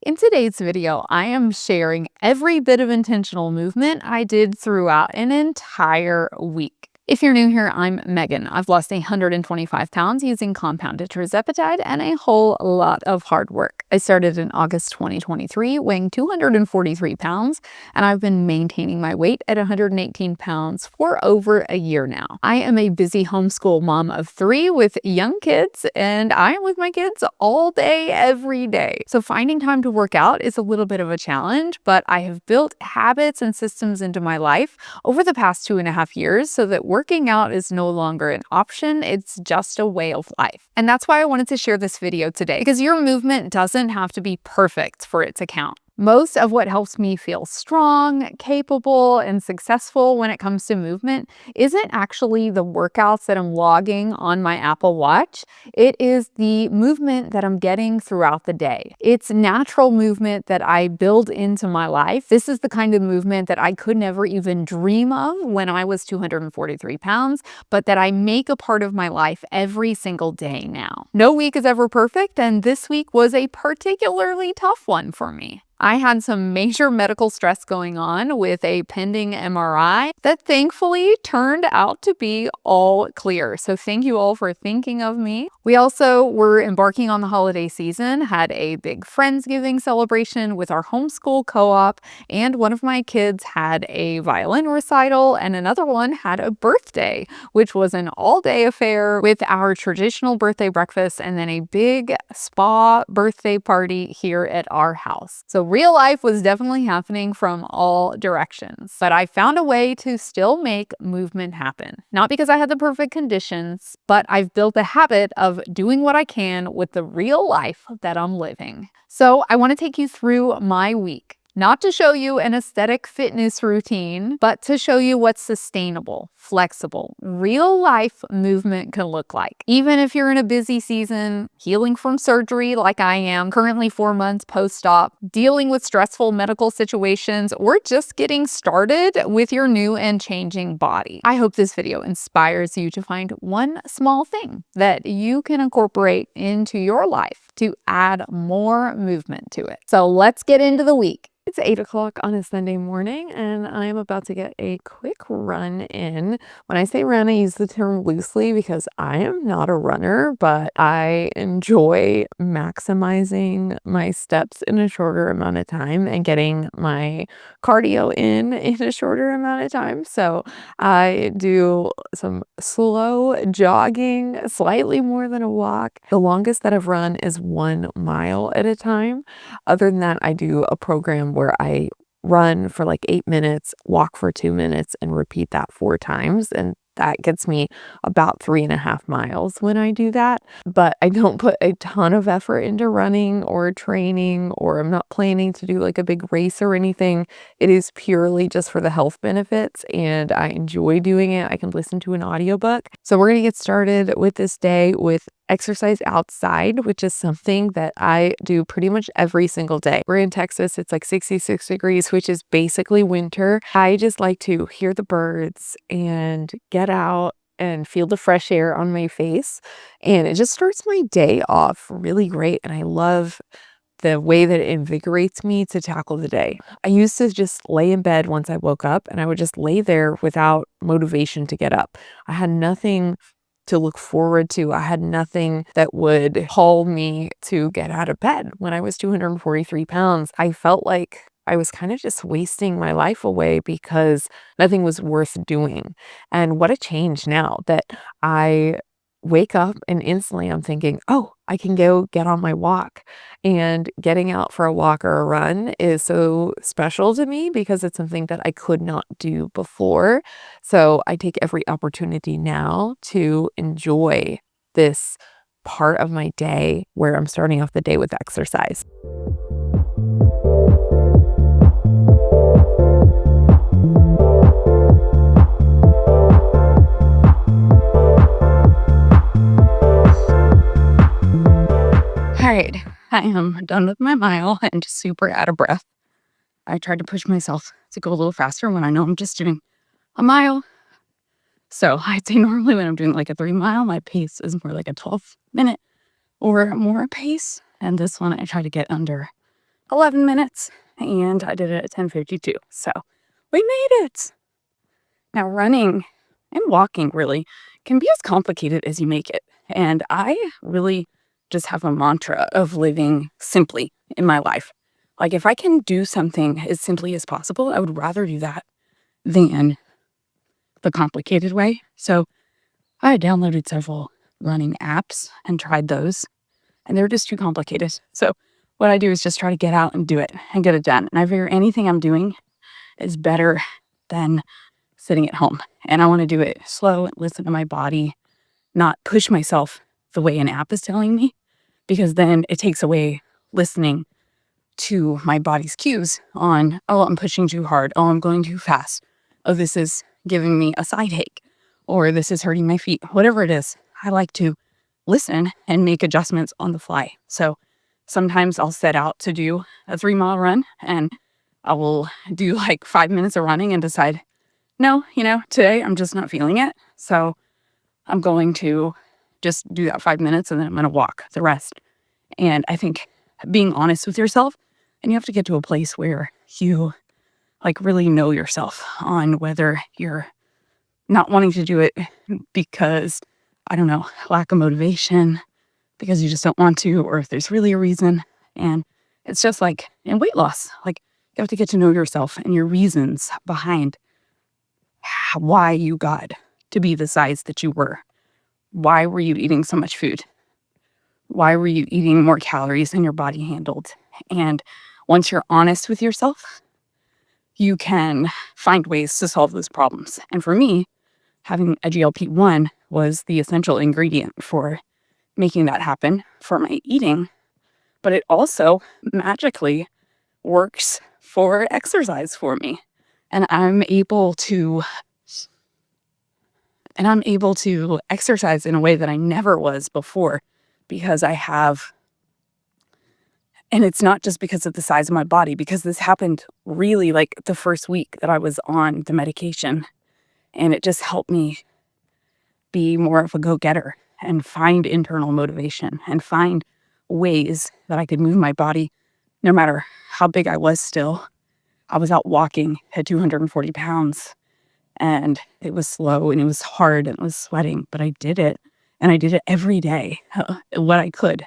In today's video, I am sharing every bit of intentional movement I did throughout an entire week. If you're new here, I'm Megan. I've lost 125 pounds using compounded tirzepatide and a whole lot of hard work. I started in August 2023, weighing 243 pounds, and I've been maintaining my weight at 118 pounds for over a year now. I am a busy homeschool mom of 3 with young kids, and I am with my kids all day, every day. So finding time to work out is a little bit of a challenge, but I have built habits and systems into my life over the past 2.5 years so that working out is no longer an option, it's just a way of life. And that's why I wanted to share this video today, because your movement doesn't have to be perfect for it to count. Most of what helps me feel strong, capable, and successful when it comes to movement isn't actually the workouts that I'm logging on my Apple Watch. It is the movement that I'm getting throughout the day. It's natural movement that I build into my life. This is the kind of movement that I could never even dream of when I was 243 pounds, but that I make a part of my life every single day now. No week is ever perfect, and this week was a particularly tough one for me. I had some major medical stress going on with a pending MRI that thankfully turned out to be all clear. So thank you all for thinking of me. We also were embarking on the holiday season, had a big Friendsgiving celebration with our homeschool co-op, and one of my kids had a violin recital and another one had a birthday, which was an all-day affair with our traditional birthday breakfast and then a big spa birthday party here at our house. So real life was definitely happening from all directions, but I found a way to still make movement happen. Not because I had the perfect conditions, but I've built a habit of doing what I can with the real life that I'm living. So I want to take you through my week. Not to show you an aesthetic fitness routine, but to show you what sustainable, flexible, real life movement can look like. Even if you're in a busy season, healing from surgery like I am, currently 4 months post-op, dealing with stressful medical situations, or just getting started with your new and changing body. I hope this video inspires you to find one small thing that you can incorporate into your life to add more movement to it. So let's get into the week. It's 8 o'clock on a Sunday morning, and I'm about to get a quick run in. When I say run, I use the term loosely because I am not a runner, but I enjoy maximizing my steps in a shorter amount of time and getting my cardio in a shorter amount of time. So I do some slow jogging, slightly more than a walk. The longest that I've run is 1 mile at a time. Other than that, I do a program where I run for like 8 minutes, walk for 2 minutes, and repeat that 4 times. And that gets me about 3.5 miles when I do that. But I don't put a ton of effort into running or training, or I'm not planning to do like a big race or anything. It is purely just for the health benefits, and I enjoy doing it. I can listen to an audiobook. So we're going to get started with this day with exercise outside, which is something that I do pretty much every single day. We're in Texas. It's like 66 degrees, which is basically winter. I just like to hear the birds and get out and feel the fresh air on my face. And it just starts my day off really great. And I love the way that it invigorates me to tackle the day. I used to just lay in bed once I woke up, and I would just lay there without motivation to get up. I had nothing to look forward to. I had nothing that would call me to get out of bed. When I was 243 pounds, I felt like I was kind of just wasting my life away because nothing was worth doing. And what a change now that I wake up and instantly I'm thinking, oh, I can go get on my walk. And getting out for a walk or a run is so special to me because it's something that I could not do before. So I take every opportunity now to enjoy this part of my day where I'm starting off the day with exercise. All right, I am done with my mile and just super out of breath. I tried to push myself to go a little faster when I know I'm just doing a mile. So I'd say normally when I'm doing like a 3 mile, my pace is more like a 12-minute or more pace. And this one I try to get under 11 minutes, and I did it at 10:52. So we made it. Now, running and walking really can be as complicated as you make it. And I really just have a mantra of living simply in my life. Like, if I can do something as simply as possible, I would rather do that than the complicated way. So I downloaded several running apps and tried those, and they were just too complicated. So what I do is just try to get out and do it and get it done. And I figure anything I'm doing is better than sitting at home. And I want to do it slow and listen to my body, not push myself the way an app is telling me, because then it takes away listening to my body's cues on, oh, I'm pushing too hard. Oh, I'm going too fast. Oh, this is giving me a side ache, or this is hurting my feet. Whatever it is, I like to listen and make adjustments on the fly. So sometimes I'll set out to do a 3-mile run, and I will do like 5 minutes of running and decide, no, today I'm just not feeling it. So I'm going to just do that 5 minutes, and then I'm going to walk the rest. And I think being honest with yourself, and you have to get to a place where you like really know yourself on whether you're not wanting to do it because, I don't know, lack of motivation, because you just don't want to, or if there's really a reason. And it's just like in weight loss, like you have to get to know yourself and your reasons behind why you got to be the size that you were. Why were you eating so much food? Why were you eating more calories than your body handled? And once you're honest with yourself, you can find ways to solve those problems. And for me, having a GLP-1 was the essential ingredient for making that happen for my eating. But it also magically works for exercise for me. And I'm able to exercise in a way that I never was before, because I have, and it's not just because of the size of my body, because this happened really like the first week that I was on the medication, and it just helped me be more of a go-getter and find internal motivation and find ways that I could move my body no matter how big I was still. I was out walking at 240 pounds, and it was slow and it was hard and it was sweating, but I did it, and I did it every day, what I could.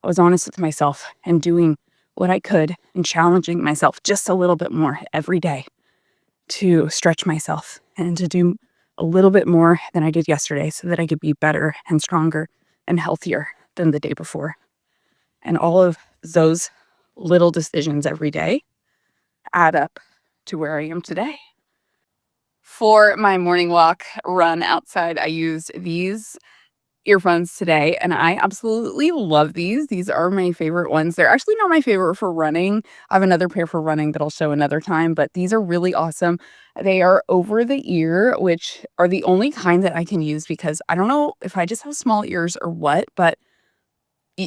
I was honest with myself and doing what I could and challenging myself just a little bit more every day to stretch myself and to do a little bit more than I did yesterday so that I could be better and stronger and healthier than the day before. And all of those little decisions every day add up to where I am today. For my morning walk run outside, I used these earphones today, and I absolutely love these. These are my favorite ones. They're actually not my favorite for running. I have another pair for running that I'll show another time, but these are really awesome. They are over the ear, which are the only kind that I can use because I don't know if I just have small ears or what, but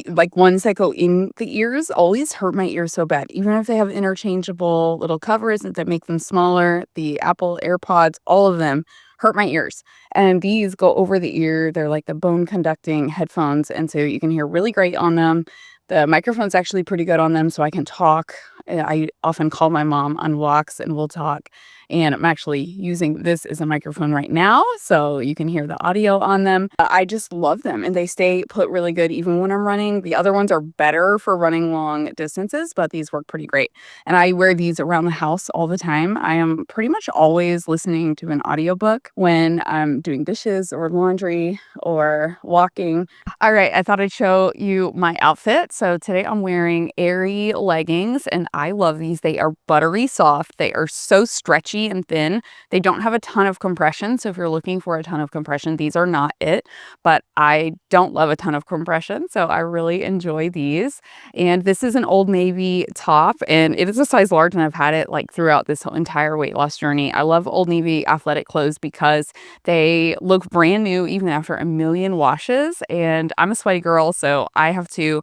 like ones that go in the ears always hurt my ears so bad. Even if they have interchangeable little covers that make them smaller, the Apple AirPods, all of them hurt my ears. And these go over the ear. They're like the bone conducting headphones. And so you can hear really great on them. The microphone's actually pretty good on them, so I can talk. I often call my mom on walks and we'll talk. And I'm actually using this as a microphone right now, so you can hear the audio on them. I just love them, and they stay put really good even when I'm running. The other ones are better for running long distances, but these work pretty great. And I wear these around the house all the time. I am pretty much always listening to an audiobook when I'm doing dishes or laundry or walking. All right, I thought I'd show you my outfit. So today I'm wearing airy leggings, and I love these. They are buttery soft. They are so stretchy and thin. They don't have a ton of compression. So if you're looking for a ton of compression, these are not it. But I don't love a ton of compression, so I really enjoy these. And this is an Old Navy top, and it is a size large, and I've had it like throughout this whole entire weight loss journey. I love Old Navy athletic clothes because they look brand new even after a million washes. And I'm a sweaty girl, so I have to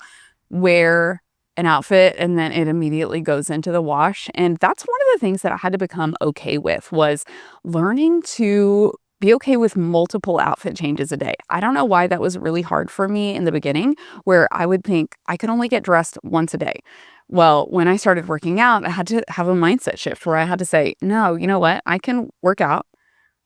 wear an outfit and then it immediately goes into the wash. And that's one of the things that I had to become okay with, was learning to be okay with multiple outfit changes a day. I don't know why that was really hard for me in the beginning, where I would think I could only get dressed once a day. Well, when I started working out, I had to have a mindset shift where I had to say, no, you know what? I can work out,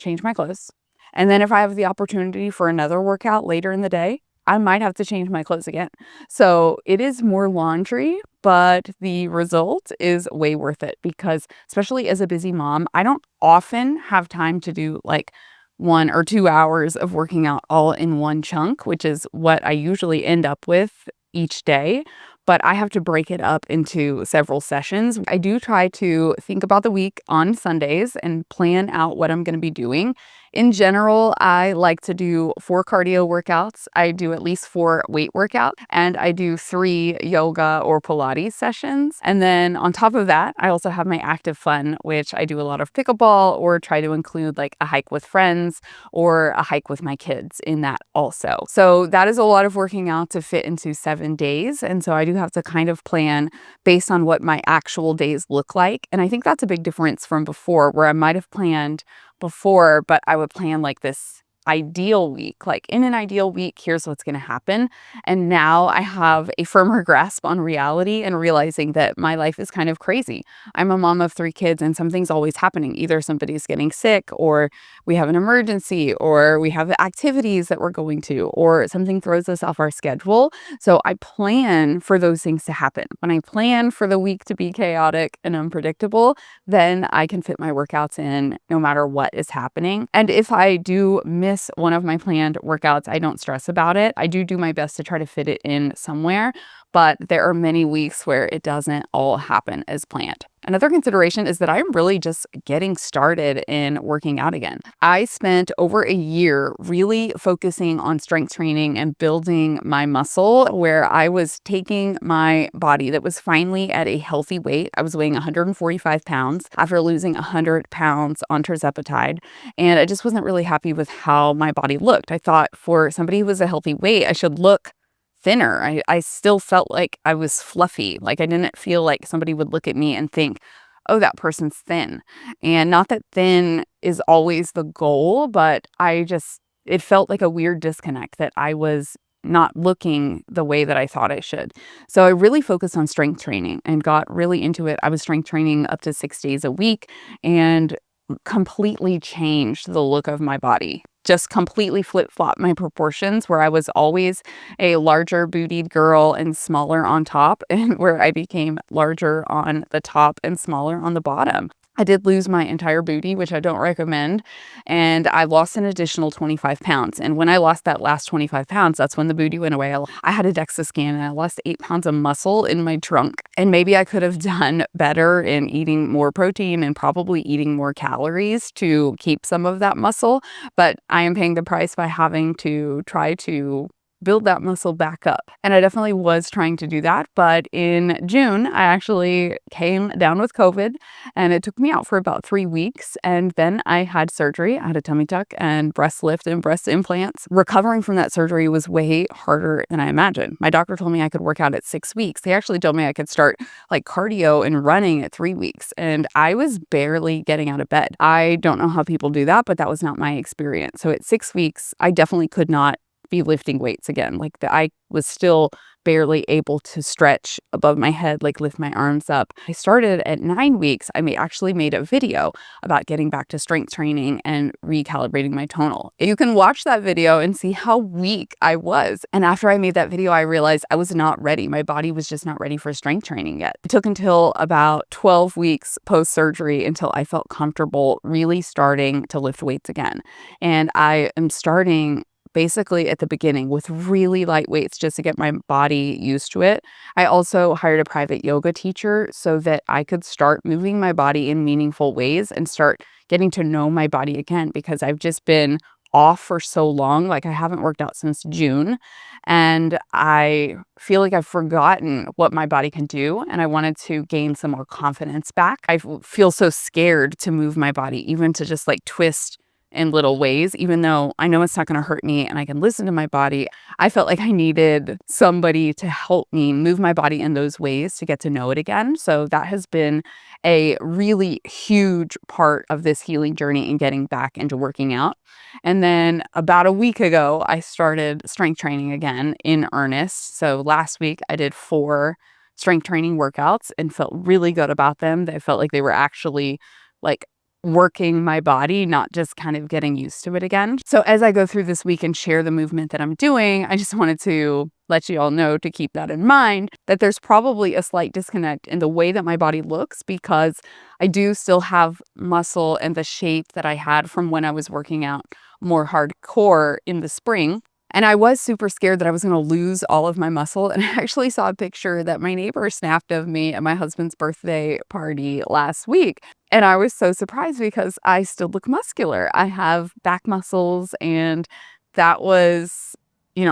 change my clothes. And then if I have the opportunity for another workout later in the day, I might have to change my clothes again. So it is more laundry, but the result is way worth it because, especially as a busy mom, I don't often have time to do like 1 or 2 hours of working out all in one chunk, which is what I usually end up with each day. But I have to break it up into several sessions. I do try to think about the week on Sundays and plan out what I'm going to be doing. In general, I like to do 4 cardio workouts. I do at least 4 weight workouts, and I do 3 yoga or Pilates sessions. And then on top of that, I also have my active fun, which I do a lot of pickleball or try to include like a hike with friends or a hike with my kids in that also. So that is a lot of working out to fit into 7 days. And so I do have to kind of plan based on what my actual days look like. And I think that's a big difference from before, where I might have planned before, but I would plan like this ideal week. Like in an ideal week, here's what's going to happen. And now I have a firmer grasp on reality and realizing that my life is kind of crazy. I'm a mom of 3 kids and something's always happening. Either somebody's getting sick, or we have an emergency, or we have activities that we're going to, or something throws us off our schedule. So I plan for those things to happen. When I plan for the week to be chaotic and unpredictable, then I can fit my workouts in no matter what is happening. And if I do miss one of my planned workouts, I don't stress about it. I do my best to try to fit it in somewhere, but there are many weeks where it doesn't all happen as planned. Another consideration is that I'm really just getting started in working out again. I spent over a year really focusing on strength training and building my muscle, where I was taking my body that was finally at a healthy weight. I was weighing 145 pounds after losing 100 pounds on tirzepatide, and I just wasn't really happy with how my body looked. I thought for somebody who was a healthy weight, I should look thinner. I still felt like I was fluffy. Like I didn't feel like somebody would look at me and think, oh, that person's thin. And not that thin is always the goal, but it felt like a weird disconnect that I was not looking the way that I thought I should. So I really focused on strength training and got really into it. I was strength training up to 6 days a week and completely changed the look of my body. Just completely flip-flopped my proportions, where I was always a larger bootied girl and smaller on top, and where I became larger on the top and smaller on the bottom. I did lose my entire booty, which I don't recommend, and I lost an additional 25 pounds. And when I lost that last 25 pounds, that's when the booty went away. I had a DEXA scan and I lost 8 pounds of muscle in my trunk. And maybe I could have done better in eating more protein and probably eating more calories to keep some of that muscle, but I am paying the price by having to try to build that muscle back up. And I definitely was trying to do that. But in June, I actually came down with COVID, and it took me out for about 3 weeks. And then I had surgery. I had a tummy tuck and breast lift and breast implants. Recovering from that surgery was way harder than I imagined. My doctor told me I could work out at 6 weeks. They actually told me I could start like cardio and running at 3 weeks. And I was barely getting out of bed. I don't know how people do that, but that was not my experience. So at 6 weeks, I definitely could not be lifting weights again. I was still barely able to stretch above my head, like lift my arms up. I started at 9 weeks. I actually made a video about getting back to strength training and recalibrating my tonal. You can watch that video and see how weak I was. And after I made that video, I realized I was not ready. My body was just not ready for strength training yet. It took until about 12 weeks post-surgery until I felt comfortable really starting to lift weights again. And I am starting basically at the beginning with really light weights just to get my body used to it. I also hired a private yoga teacher so that I could start moving my body in meaningful ways and start getting to know my body again, because I've just been off for so long. Like I haven't worked out since June, and I feel like I've forgotten what my body can do, and I wanted to gain some more confidence back. I feel so scared to move my body, even to just like twist in little ways, even though I know it's not going to hurt me and I can listen to my body. I felt like I needed somebody to help me move my body in those ways to get to know it again. So that has been a really huge part of this healing journey and getting back into working out. And then about a week ago, I started strength training again in earnest. So last week I did 4 strength training workouts and felt really good about them. They felt like they were actually like working my body, not just kind of getting used to it again. So as I go through this week and share the movement that I'm doing, I just wanted to let you all know to keep that in mind, that there's probably a slight disconnect in the way that my body looks because I do still have muscle and the shape that I had from when I was working out more hardcore in the spring. And I was super scared that I was going to lose all of my muscle. And I actually saw a picture that my neighbor snapped of me at my husband's birthday party last week. And I was so surprised because I still look muscular. I have back muscles, and that was,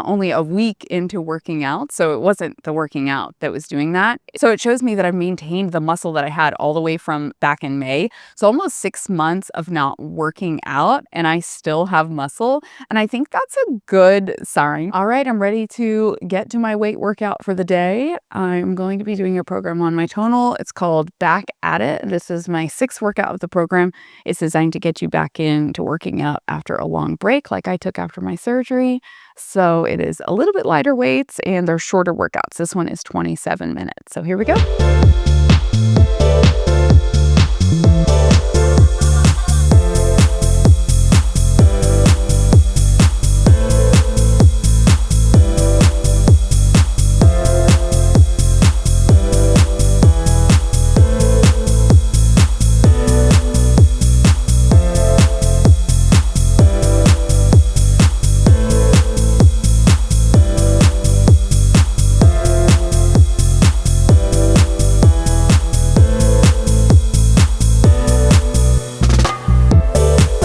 only a week into working out. So it wasn't the working out that was doing that. So it shows me that I've maintained the muscle that I had all the way from back in May. So almost 6 months of not working out, and I still have muscle. And I think that's a good sign. All right, I'm ready to get to my weight workout for the day. I'm going to be doing a program on my tonal. It's called Back at It. This is my 6th workout of the program. It's designed to get you back into working out after a long break like I took after my surgery. So it is a little bit lighter weights and they're shorter workouts. This one is 27 minutes. So here we go.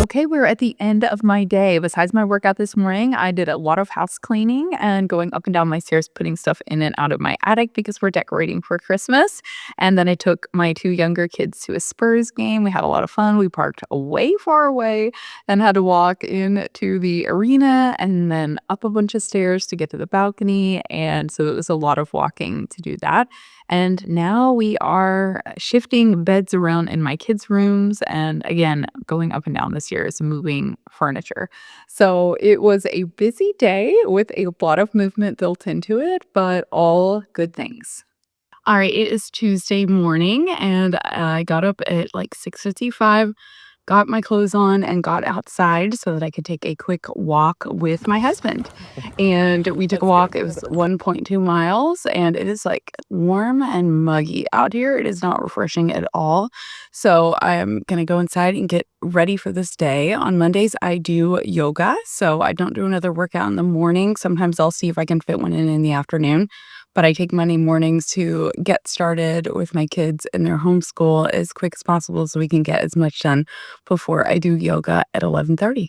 Okay, we're at the end of my day. Besides my workout this morning, I did a lot of house cleaning and going up and down my stairs, putting stuff in and out of my attic because we're decorating for Christmas. And then I took my 2 younger kids to a Spurs game. We had a lot of fun. We parked way far away and had to walk into the arena and then up a bunch of stairs to get to the balcony. And so it was a lot of walking to do that. And now we are shifting beds around in my kids' rooms and again, going up and down the stairs, moving furniture. So it was a busy day with a lot of movement built into it, but all good things. All right, it is Tuesday morning and I got up at like 6:55, got my clothes on and got outside so that I could take a quick walk with my husband. And we took a walk. It was 1.2 miles and it is like warm and muggy out here. It is not refreshing at all. So I am going to go inside and get ready for this day. On Mondays, I do yoga. So I don't do another workout in the morning. Sometimes I'll see if I can fit one in the afternoon. But I take Monday mornings to get started with my kids in their homeschool as quick as possible so we can get as much done before I do yoga at 11:30.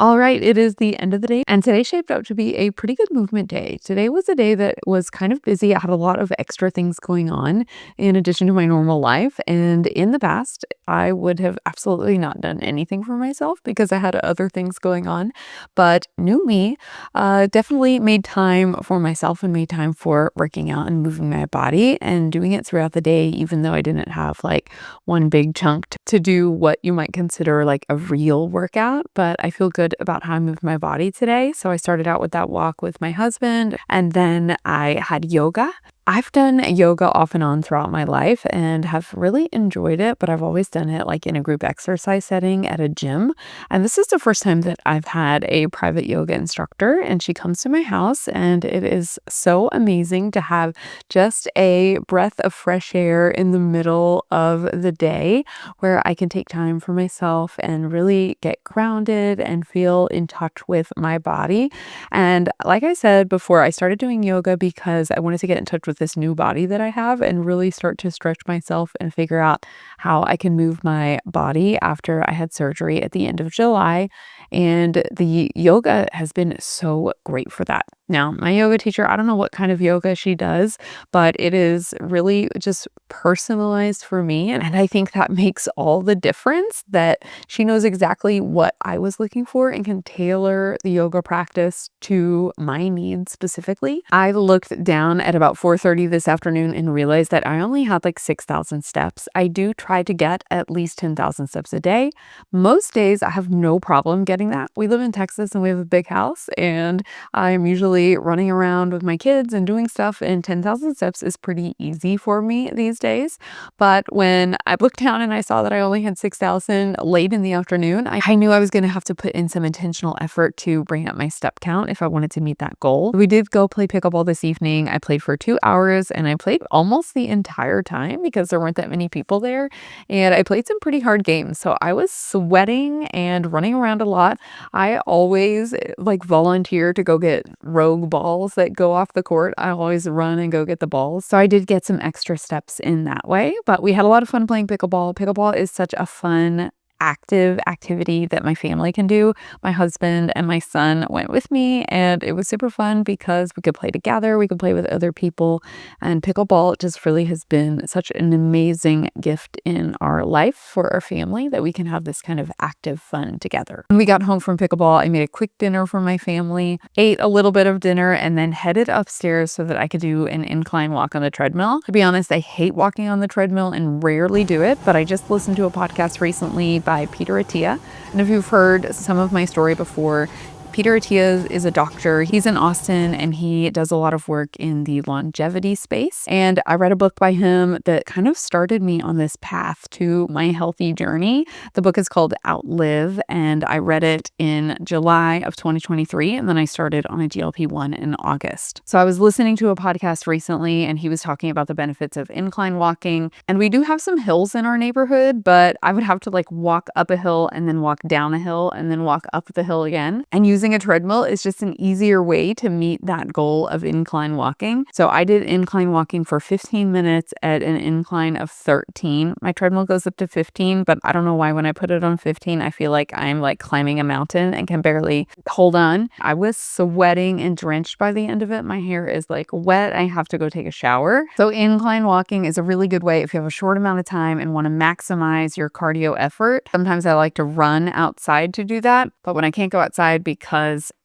All right, it is the end of the day, and today shaped out to be a pretty good movement day. Today was a day that was kind of busy. I had a lot of extra things going on in addition to my normal life, and in the past, I would have absolutely not done anything for myself because I had other things going on. But new me definitely made time for myself and made time for working out and moving my body and doing it throughout the day, even though I didn't have like one big chunk to do what you might consider like a real workout. But I feel good about how I moved my body today. So I started out with that walk with my husband, and then I had yoga. I've done yoga off and on throughout my life and have really enjoyed it, but I've always done it like in a group exercise setting at a gym. And this is the first time that I've had a private yoga instructor, and she comes to my house, and it is so amazing to have just a breath of fresh air in the middle of the day where I can take time for myself and really get grounded and feel in touch with my body. And like I said before, I started doing yoga because I wanted to get in touch with this new body that I have and really start to stretch myself and figure out how I can move my body after I had surgery at the end of July. And the yoga has been so great for that. Now, my yoga teacher, I don't know what kind of yoga she does, but it is really just personalized for me. And I think that makes all the difference that she knows exactly what I was looking for and can tailor the yoga practice to my needs specifically. I looked down at about 4:30 this afternoon and realized that I only had like 6,000 steps. I do try to get at least 10,000 steps a day. Most days I have no problem getting that. We live in Texas and we have a big house, and I'm usually running around with my kids and doing stuff, and 10,000 steps is pretty easy for me these days. But when I looked down and I saw that I only had 6,000 late in the afternoon, I knew I was going to have to put in some intentional effort to bring up my step count if I wanted to meet that goal. We did go play pickleball this evening. I played for 2 hours and I played almost the entire time because there weren't that many people there. And I played some pretty hard games. So I was sweating and running around a lot. I always like volunteer to go get rogue balls that go off the court. I always run and go get the balls. So I did get some extra steps in that way, but we had a lot of fun playing pickleball. Pickleball is such a fun active activity that my family can do. My husband and my son went with me, and it was super fun because we could play together, we could play with other people, and pickleball just really has been such an amazing gift in our life for our family that we can have this kind of active fun together. When we got home from pickleball, I made a quick dinner for my family, ate a little bit of dinner, and then headed upstairs so that I could do an incline walk on the treadmill. To be honest, I hate walking on the treadmill and rarely do it, but I just listened to a podcast recently by Peter Attia. And if you've heard some of my story before, Peter Attia is a doctor. He's in Austin and he does a lot of work in the longevity space. And I read a book by him that kind of started me on this path to my healthy journey. The book is called Outlive, and I read it in July of 2023. And then I started on a GLP-1 in August. So I was listening to a podcast recently and he was talking about the benefits of incline walking. And we do have some hills in our neighborhood, but I would have to like walk up a hill and then walk down a hill and then walk up the hill again. And using a treadmill is just an easier way to meet that goal of incline walking. So I did incline walking for 15 minutes at an incline of 13. My treadmill goes up to 15, but I don't know why when I put it on 15, I feel like I'm like climbing a mountain and can barely hold on. I was sweating and drenched by the end of it. My hair is like wet. I have to go take a shower. So incline walking is a really good way if you have a short amount of time and want to maximize your cardio effort. Sometimes I like to run outside to do that, but when I can't go outside because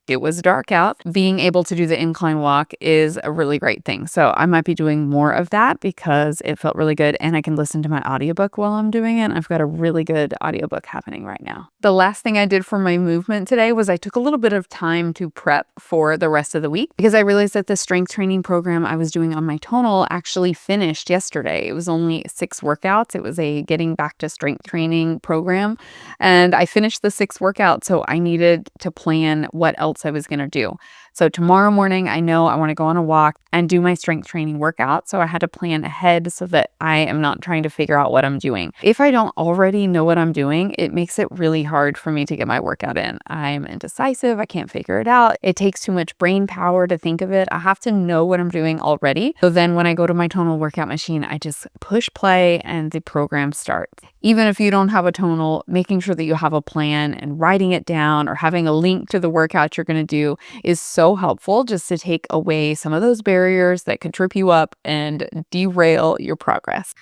it was dark out, being able to do the incline walk is a really great thing. So I might be doing more of that because it felt really good and I can listen to my audiobook while I'm doing it. I've got a really good audiobook happening right now. The last thing I did for my movement today was I took a little bit of time to prep for the rest of the week because I realized that the strength training program I was doing on my tonal actually finished yesterday. It was only 6 workouts. It was a getting back to strength training program, and I finished the 6 workouts, so I needed to plan what else I was going to do. So tomorrow morning, I know I want to go on a walk and do my strength training workout. So I had to plan ahead so that I am not trying to figure out what I'm doing. If I don't already know what I'm doing, it makes it really hard for me to get my workout in. I'm indecisive. I can't figure it out. It takes too much brain power to think of it. I have to know what I'm doing already. So then when I go to my tonal workout machine, I just push play and the program starts. Even if you don't have a tonal, making sure that you have a plan and writing it down or having a link to the workout you're going to do is so helpful, just to take away some of those barriers that could trip you up and derail your progress.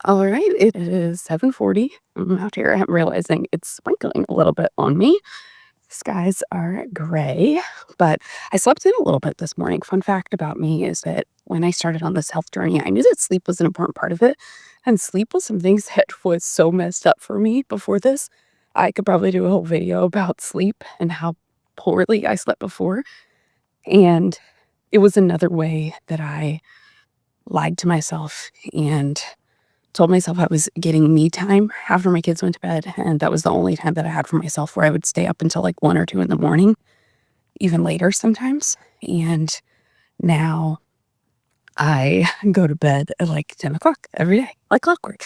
All right, it is 7:40. I'm out here. I'm realizing it's sprinkling a little bit on me. Skies are gray, but I slept in a little bit this morning. Fun fact about me is that when I started on this health journey, I knew that sleep was an important part of it. And sleep was something that was so messed up for me before this. I could probably do a whole video about sleep and how poorly I slept before. And it was another way that I lied to myself and told myself I was getting me time after my kids went to bed. And that was the only time that I had for myself where I would stay up until like 1 or 2 in the morning, even later sometimes. And now I go to bed at like 10 o'clock every day, like clockwork.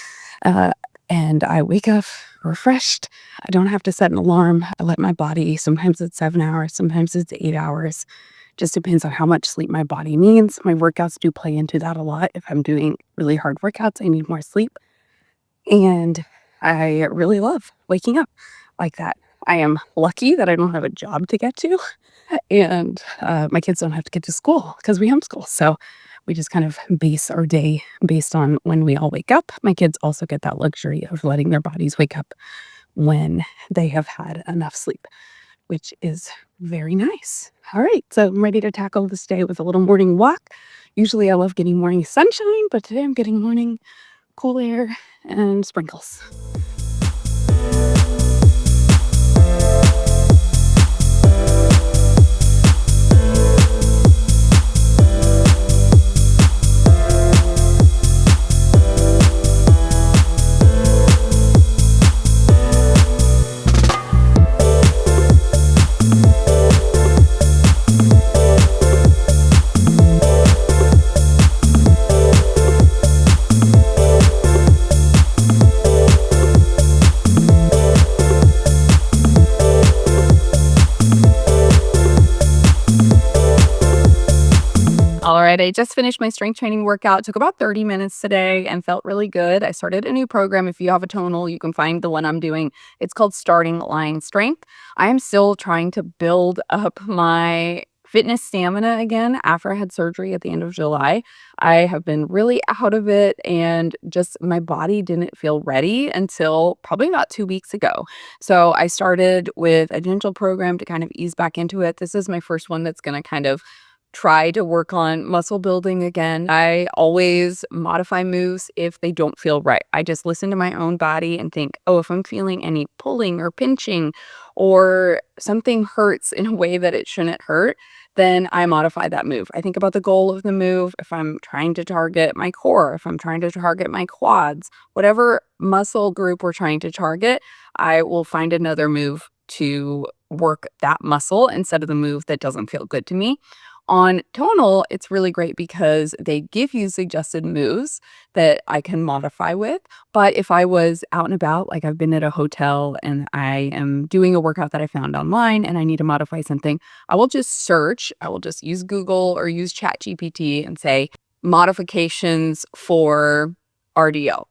And I wake up refreshed. I don't have to set an alarm. I let my body, sometimes it's 7 hours, sometimes it's 8 hours. Just depends on how much sleep my body needs. My workouts do play into that a lot. If I'm doing really hard workouts, I need more sleep. And I really love waking up like that. I am lucky that I don't have a job to get to And my kids don't have to get to school because we homeschool. So we just kind of base our day based on when we all wake up. My kids also get that luxury of letting their bodies wake up when they have had enough sleep, which is very nice. All right, so I'm ready to tackle this day with a little morning walk. Usually I love getting morning sunshine, but today I'm getting morning cool air and sprinkles. All right, I just finished my strength training workout. It took about 30 minutes today and felt really good. I started a new program. If you have a tonal, you can find the one I'm doing. It's called Starting Line Strength. I am still trying to build up my fitness stamina again after I had surgery at the end of July. I have been really out of it and just my body didn't feel ready until probably about 2 weeks ago. So I started with a gentle program to kind of ease back into it. This is my first one that's going to kind of try to work on muscle building again. I always modify moves if they don't feel right. I just listen to my own body and think, oh, if I'm feeling any pulling or pinching or something hurts in a way that it shouldn't hurt, then I modify that move. I think about the goal of the move. If I'm trying to target my core, if I'm trying to target my quads, whatever muscle group we're trying to target, I will find another move to work that muscle instead of the move that doesn't feel good to me. On tonal, it's really great because they give you suggested moves that I can modify with. But if I was out and about, like I've been at a hotel and I am doing a workout that I found online and I need to modify something, I will just search. I will just use Google or use ChatGPT and say modifications for RDO,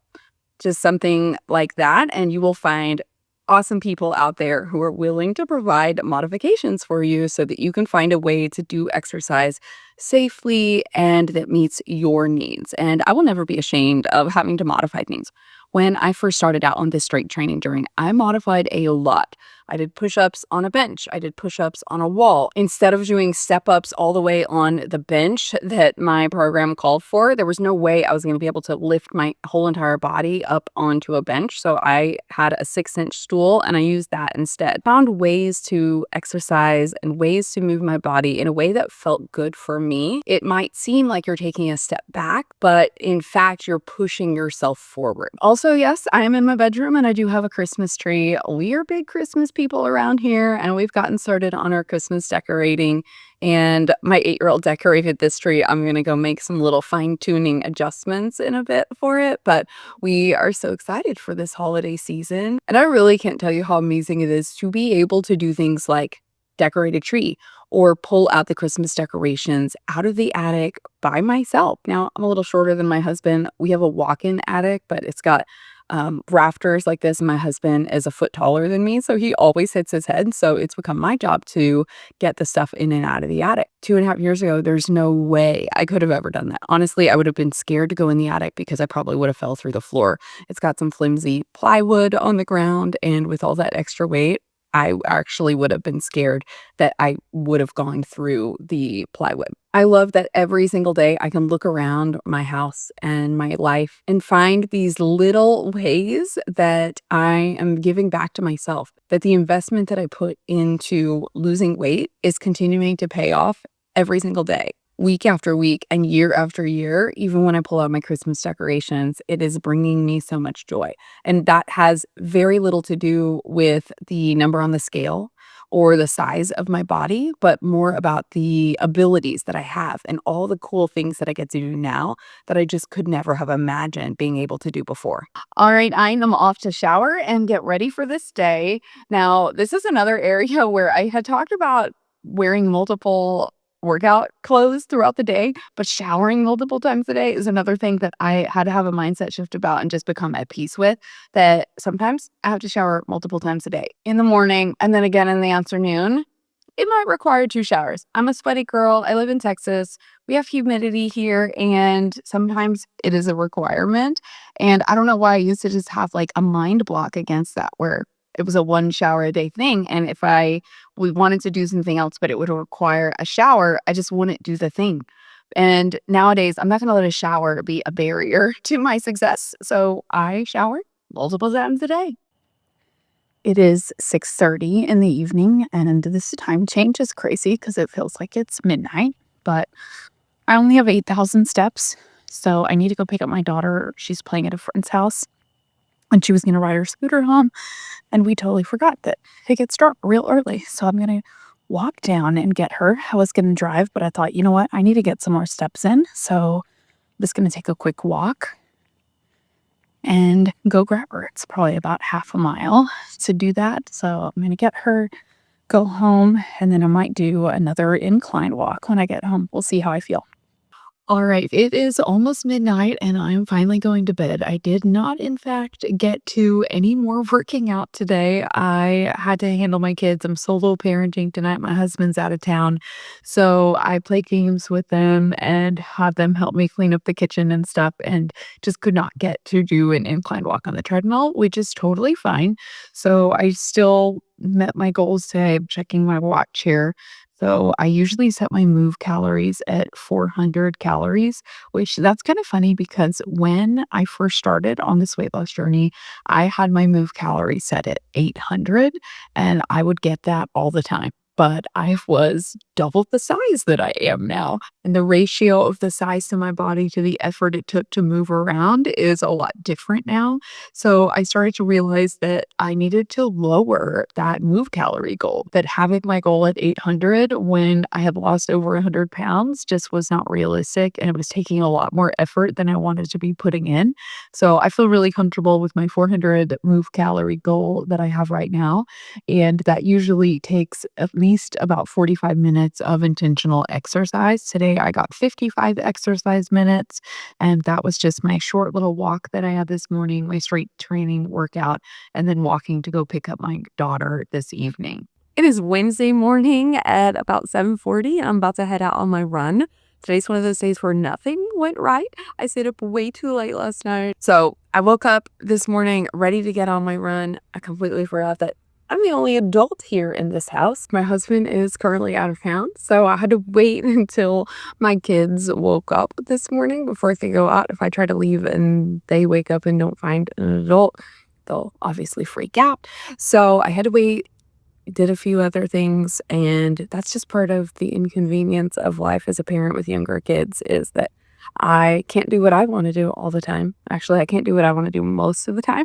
just something like that. And you will find awesome people out there who are willing to provide modifications for you so that you can find a way to do exercise safely and that meets your needs. And I will never be ashamed of having to modify things. When I first started out on this strength training journey, I modified a lot. I did push-ups on a bench. I did push-ups on a wall. Instead of doing step-ups all the way on the bench that my program called for, there was no way I was going to be able to lift my whole entire body up onto a bench. So I had a 6-inch stool and I used that instead. Found ways to exercise and ways to move my body in a way that felt good for me. It might seem like you're taking a step back, but in fact, you're pushing yourself forward. Also, yes, I am in my bedroom and I do have a Christmas tree. We are big Christmas people around here and we've gotten started on our Christmas decorating, and my 8-year-old decorated this tree. I'm going to go make some little fine-tuning adjustments in a bit for it, but we are so excited for this holiday season. And I really can't tell you how amazing it is to be able to do things like decorate a tree or pull out the Christmas decorations out of the attic by myself. Now, I'm a little shorter than my husband. We have a walk-in attic, but it's got rafters like this. My husband is a foot taller than me, so he always hits his head. So it's become my job to get the stuff in and out of the attic. 2.5 years ago, there's no way I could have ever done that. Honestly, I would have been scared to go in the attic because I probably would have fell through the floor. It's got some flimsy plywood on the ground, and with all that extra weight, I actually would have been scared that I would have gone through the plywood. I love that every single day I can look around my house and my life and find these little ways that I am giving back to myself, that the investment that I put into losing weight is continuing to pay off every single day, week after week and year after year. Even when I pull out my Christmas decorations, it is bringing me so much joy. And that has very little to do with the number on the scale or the size of my body, but more about the abilities that I have and all the cool things that I get to do now that I just could never have imagined being able to do before. All right, I am off to shower and get ready for this day. Now, this is another area where I had talked about wearing multiple workout clothes throughout the day, but showering multiple times a day is another thing that I had to have a mindset shift about and just become at peace with, that sometimes I have to shower multiple times a day, in the morning and then again in the afternoon. It might require 2 showers. I'm a sweaty girl. I live in Texas. We have humidity here, and sometimes it is a requirement. And I don't know why I used to just have like a mind block against that, where it was a 1 shower a day thing. And if we wanted to do something else, but it would require a shower, I just wouldn't do the thing. And nowadays, I'm not going to let a shower be a barrier to my success. So I shower multiple times a day. It is 6:30 in the evening, and this time change is crazy because it feels like it's midnight, but I only have 8,000 steps, so I need to go pick up my daughter. She's playing at a friend's house, and she was gonna ride her scooter home, and we totally forgot that it gets dark real early, so I'm gonna walk down and get her. I was gonna drive, but I thought, "You know what? I need to get some more steps in," so I'm just gonna take a quick walk and go grab her. It's probably about half a mile to do that, so I'm gonna get her, go home, and then I might do another incline walk when I get home. We'll see how I feel. All right, it is almost midnight and I'm finally going to bed. I did not, in fact, get to any more working out today. I had to handle my kids. I'm solo parenting tonight. My husband's out of town. So I play games with them and have them help me clean up the kitchen and stuff, and just could not get to do an incline walk on the treadmill, which is totally fine. So I still met my goals today. I'm checking my watch here. So I usually set my move calories at 400 calories, which that's kind of funny because when I first started on this weight loss journey, I had my move calories set at 800 and I would get that all the time. But I was double the size that I am now. And the ratio of the size to my body to the effort it took to move around is a lot different now. So I started to realize that I needed to lower that move calorie goal, that having my goal at 800 when I had lost over 100 pounds just was not realistic. And it was taking a lot more effort than I wanted to be putting in. So I feel really comfortable with my 400 move calorie goal that I have right now. And that usually takes at least about 45 minutes of intentional exercise. Today I got 55 exercise minutes, and that was just my short little walk that I had this morning, my strength training workout, and then walking to go pick up my daughter this evening. It is Wednesday morning at about 7:40. I'm about to head out on my run. Today's one of those days where nothing went right. I stayed up way too late last night. So I woke up this morning ready to get on my run. I completely forgot that I'm the only adult here in this house. My husband is currently out of town, so I had to wait until my kids woke up this morning before I could go out. If I try to leave and they wake up and don't find an adult, they'll obviously freak out. So I had to wait, did a few other things, and that's just part of the inconvenience of life as a parent with younger kids, is that I can't do what I want to do all the time. Actually, I can't do what I want to do most of the time.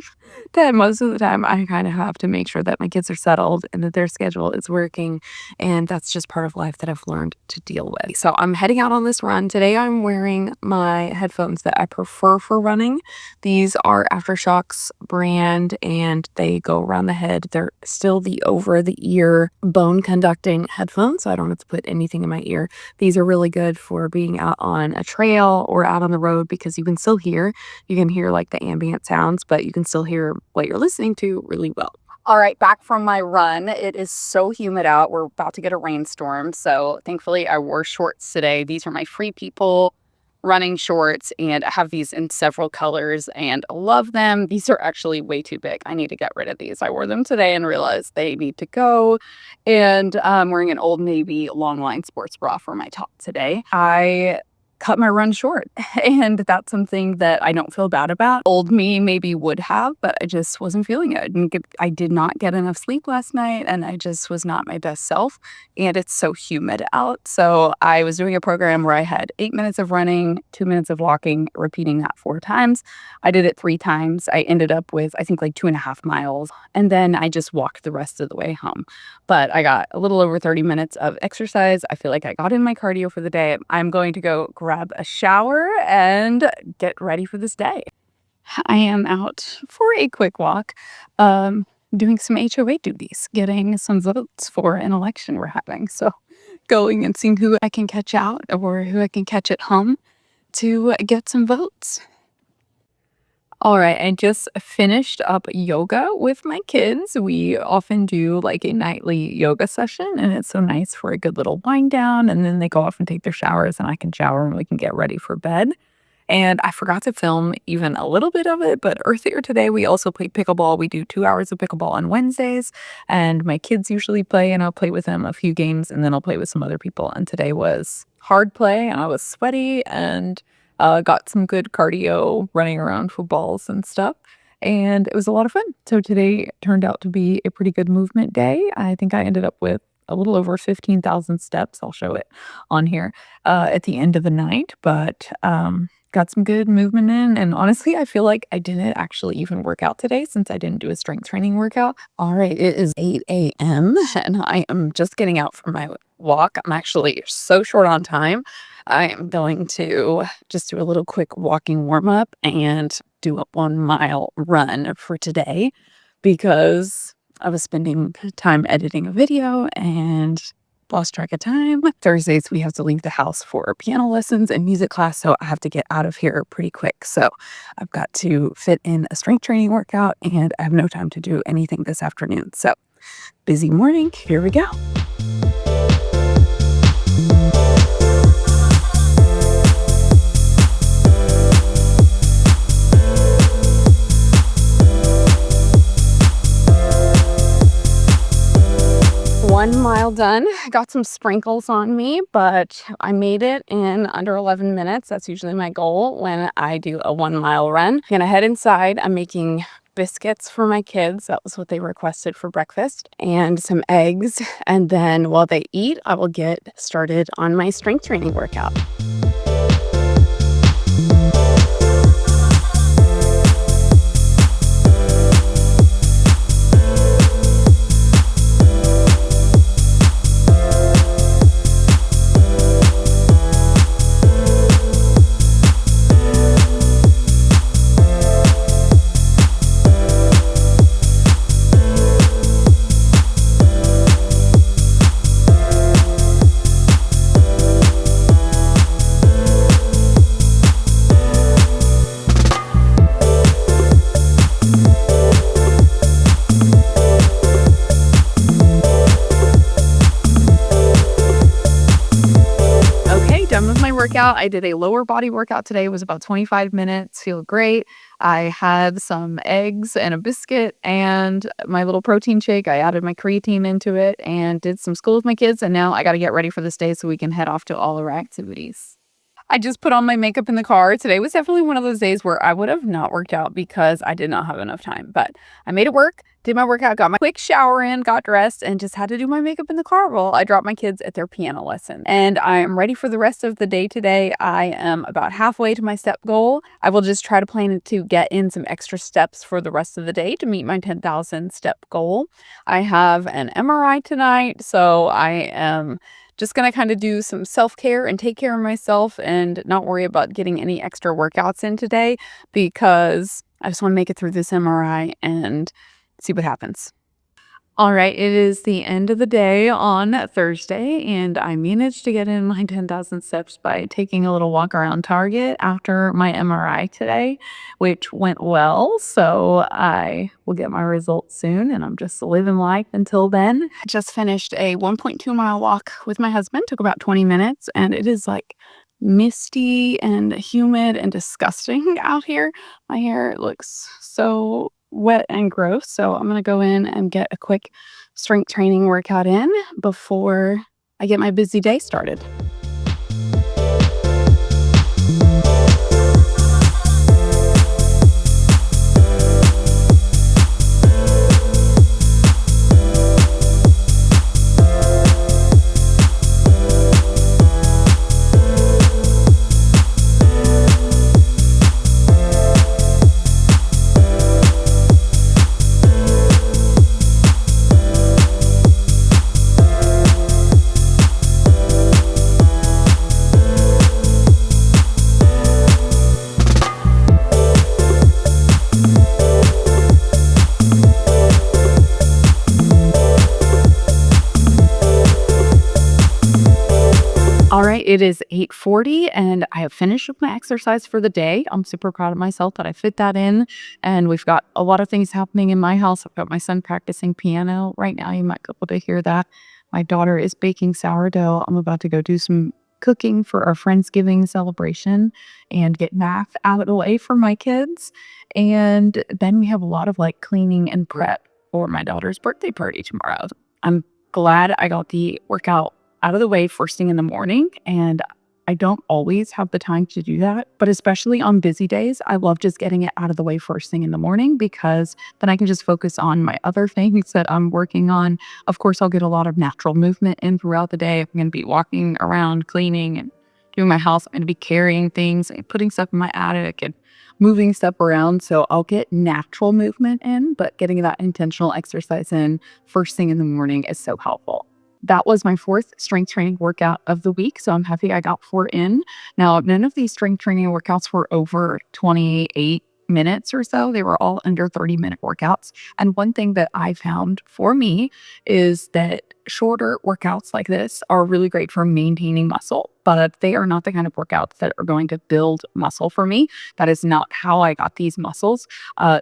That most of the time I kind of have to make sure that my kids are settled and that their schedule is working, and that's just part of life that I've learned to deal with. So I'm heading out on this run. Today I'm wearing my headphones that I prefer for running. These are Aftershok's brand, and they go around the head. They're still the over-the-ear bone conducting headphones, so I don't have to put anything in my ear. These are really good for being out on a trail or out on the road because you can still hear. You can hear like the ambient sounds, but you can still hear what you're listening to really well. All right, back from my run. It is so humid out. We're about to get a rainstorm. So thankfully, I wore shorts today. These are my Free People running shorts, and I have these in several colors and love them. These are actually way too big. I need to get rid of these. I wore them today and realized they need to go. And I'm wearing an Old Navy long line sports bra for my top today. I cut my run short, and that's something that I don't feel bad about. Old me maybe would have, but I just wasn't feeling it. I did not get enough sleep last night, and I just was not my best self, and it's so humid out. So I was doing a program where I had 8 minutes of running, 2 minutes of walking, repeating that 4 times. I did it 3 times. I ended up with, I think, like 2.5 miles, and then I just walked the rest of the way home. But I got a little over 30 minutes of exercise. I feel like I got in my cardio for the day. I'm going to go grab a shower and get ready for this day. I am out for a quick walk, doing some HOA duties, getting some votes for an election we're having. So going and seeing who I can catch out or who I can catch at home to get some votes. All right, I just finished up yoga with my kids. We often do like a nightly yoga session, and it's so nice for a good little wind down. And then they go off and take their showers, and I can shower and we can get ready for bed. And I forgot to film even a little bit of it, but earlier today we also played pickleball. We do 2 hours of pickleball on Wednesdays, and my kids usually play, and I'll play with them a few games, and then I'll play with some other people. And today was hard play, and I was sweaty and got some good cardio running around footballs and stuff. And it was a lot of fun. So today turned out to be a pretty good movement day. I think I ended up with a little over 15,000 steps. I'll show it on here at the end of the night, but got some good movement in. And honestly, I feel like I didn't actually even work out today since I didn't do a strength training workout. All right, it is 8 a.m. and I am just getting out for my walk. I'm actually so short on time. I am going to just do a little quick walking warm up and do a 1 mile run for today because I was spending time editing a video and lost track of time. Thursdays, we have to leave the house for piano lessons and music class, so I have to get out of here pretty quick. So I've got to fit in a strength training workout, and I have no time to do anything this afternoon. So busy morning. Here we go. One 1 mile done. Got some sprinkles on me, but I made it in under 11 minutes. That's usually my goal when I do a 1 mile run. I'm gonna head inside. I'm making biscuits for my kids. That was what they requested for breakfast, and some eggs. And then while they eat, I will get started on my strength training workout. Done with my workout. I did a lower body workout today. It was about 25 minutes. Feel great. I had some eggs and a biscuit and my little protein shake. I added my creatine into it and did some school with my kids. And now I got to get ready for this day so we can head off to all our activities. I just put on my makeup in the car. Today was definitely one of those days where I would have not worked out because I did not have enough time. But I made it work, did my workout, got my quick shower in, got dressed, and just had to do my makeup in the car while I dropped my kids at their piano lesson. And I am ready for the rest of the day today. I am about halfway to my step goal. I will just try to plan to get in some extra steps for the rest of the day to meet my 10,000 step goal. I have an MRI tonight, so I am just going to kind of do some self-care and take care of myself and not worry about getting any extra workouts in today because I just want to make it through this MRI and see what happens. All right, it is the end of the day on Thursday, and I managed to get in my 10,000 steps by taking a little walk around Target after my MRI today, which went well. So I will get my results soon, and I'm just living life until then. I just finished a 1.2 mile walk with my husband. Took about 20 minutes, and it is like misty and humid and disgusting out here. My hair looks so wet and gross. So I'm going to go in and get a quick strength training workout in before I get my busy day started. It is 8:40 and I have finished with my exercise for the day. I'm super proud of myself that I fit that in. And we've got a lot of things happening in my house. I've got my son practicing piano right now. You might be able to hear that. My daughter is baking sourdough. I'm about to go do some cooking for our Friendsgiving celebration and get math out of the way for my kids. And then we have a lot of like cleaning and prep for my daughter's birthday party tomorrow. I'm glad I got the workout out of the way first thing in the morning. And I don't always have the time to do that, but especially on busy days, I love just getting it out of the way first thing in the morning because then I can just focus on my other things that I'm working on. Of course, I'll get a lot of natural movement in throughout the day. I'm going to be walking around, cleaning and doing my house. I'm going to be carrying things and putting stuff in my attic and moving stuff around. So I'll get natural movement in, but getting that intentional exercise in first thing in the morning is so helpful. That was my fourth strength training workout of the week. So I'm happy I got 4 in. Now, none of these strength training workouts were over 28 minutes or so. They were all under 30-minute workouts. And one thing that I found for me is that shorter workouts like this are really great for maintaining muscle, but they are not the kind of workouts that are going to build muscle for me. That is not how I got these muscles.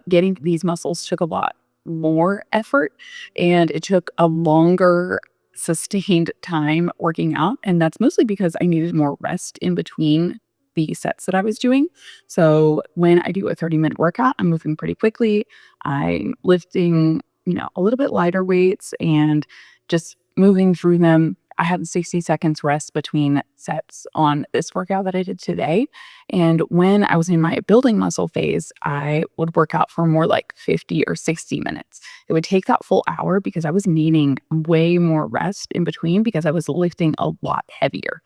Getting these muscles took a lot more effort and it took a longer sustained time working out. And that's mostly because I needed more rest in between the sets that I was doing. So when I do a 30-minute workout, I'm moving pretty quickly. I'm lifting, a little bit lighter weights and just moving through them. I had 60 seconds rest between sets on this workout that I did today. And when I was in my building muscle phase, I would work out for more like 50 or 60 minutes. It would take that full hour because I was needing way more rest in between because I was lifting a lot heavier.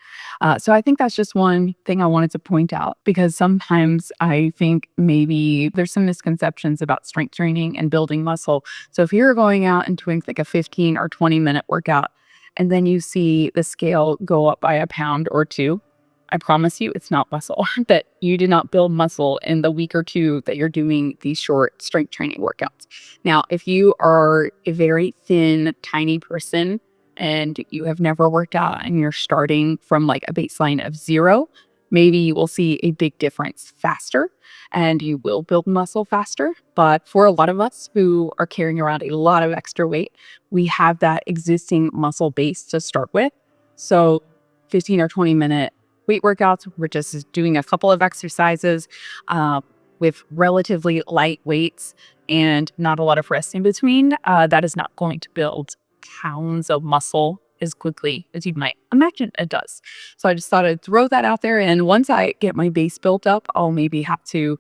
So I think that's just one thing I wanted to point out because sometimes I think maybe there's some misconceptions about strength training and building muscle. So if you're going out and doing like a 15 or 20-minute workout, and then you see the scale go up by a pound or two, I promise you it's not muscle, that you did not build muscle in the week or two that you're doing these short strength training workouts. Now, if you are a very thin, tiny person and you have never worked out and you're starting from like a baseline of 0, maybe you will see a big difference faster and you will build muscle faster. But for a lot of us who are carrying around a lot of extra weight, we have that existing muscle base to start with. So 15 or 20-minute weight workouts, we're just doing a couple of exercises with relatively light weights and not a lot of rest in between. That is not going to build pounds of muscle as quickly as you might imagine it does. So I just thought I'd throw that out there. And once I get my base built up, I'll maybe have to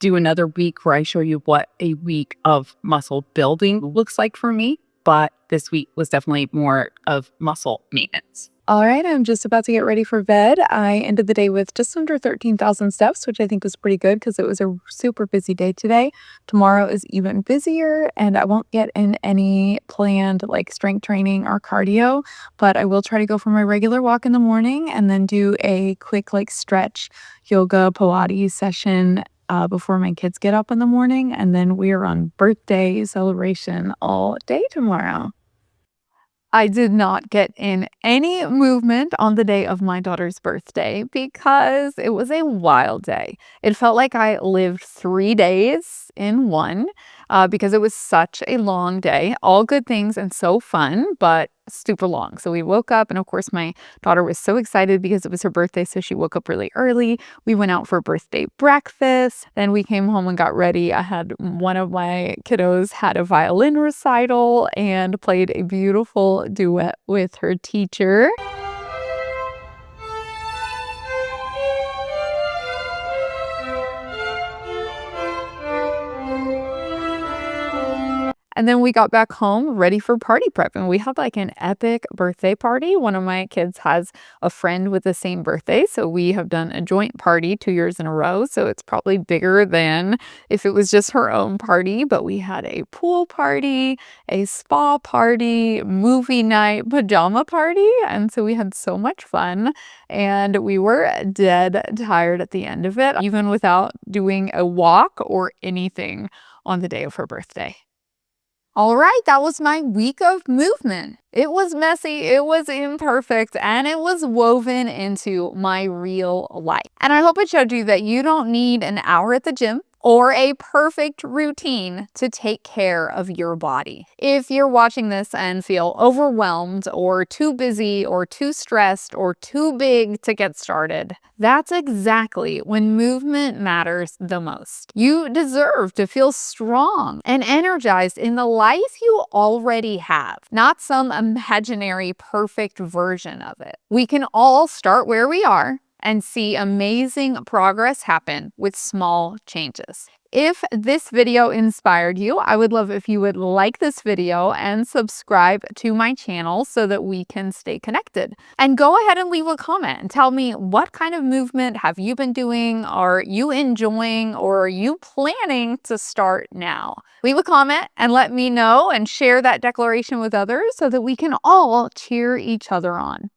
do another week where I show you what a week of muscle building looks like for me. But this week was definitely more of muscle maintenance. All right, I'm just about to get ready for bed. I ended the day with just under 13,000 steps, which I think was pretty good because it was a super busy day today. Tomorrow is even busier, and I won't get in any planned like strength training or cardio, but I will try to go for my regular walk in the morning and then do a quick like stretch yoga Pilates session before my kids get up in the morning. And then we are on birthday celebration all day tomorrow. I did not get in any movement on the day of my daughter's birthday because it was a wild day. It felt like I lived 3 days in one because it was such a long day. All good things and so fun, but super long. So we woke up, and of course, my daughter was so excited because it was her birthday. So she woke up really early. We went out for birthday breakfast. Then we came home and got ready. I had one of my kiddos had a violin recital and played a beautiful duet with her teacher. And then we got back home ready for party prep, and we had like an epic birthday party. One of my kids has a friend with the same birthday, so we have done a joint party 2 years in a row. So it's probably bigger than if it was just her own party, but we had a pool party, a spa party, movie night, pajama party, and so we had so much fun, and we were dead tired at the end of it, even without doing a walk or anything on the day of her birthday. All right, that was my week of movement. It was messy, it was imperfect, and it was woven into my real life. And I hope it showed you that you don't need an hour at the gym or a perfect routine to take care of your body. If you're watching this and feel overwhelmed or too busy or too stressed or too big to get started, that's exactly when movement matters the most. You deserve to feel strong and energized in the life you already have, not some imaginary perfect version of it. We can all start where we are and see amazing progress happen with small changes. If this video inspired you, I would love if you would like this video and subscribe to my channel so that we can stay connected. And go ahead and leave a comment and tell me, what kind of movement have you been doing? Are you enjoying, or are you planning to start now? Leave a comment and let me know, and share that declaration with others so that we can all cheer each other on.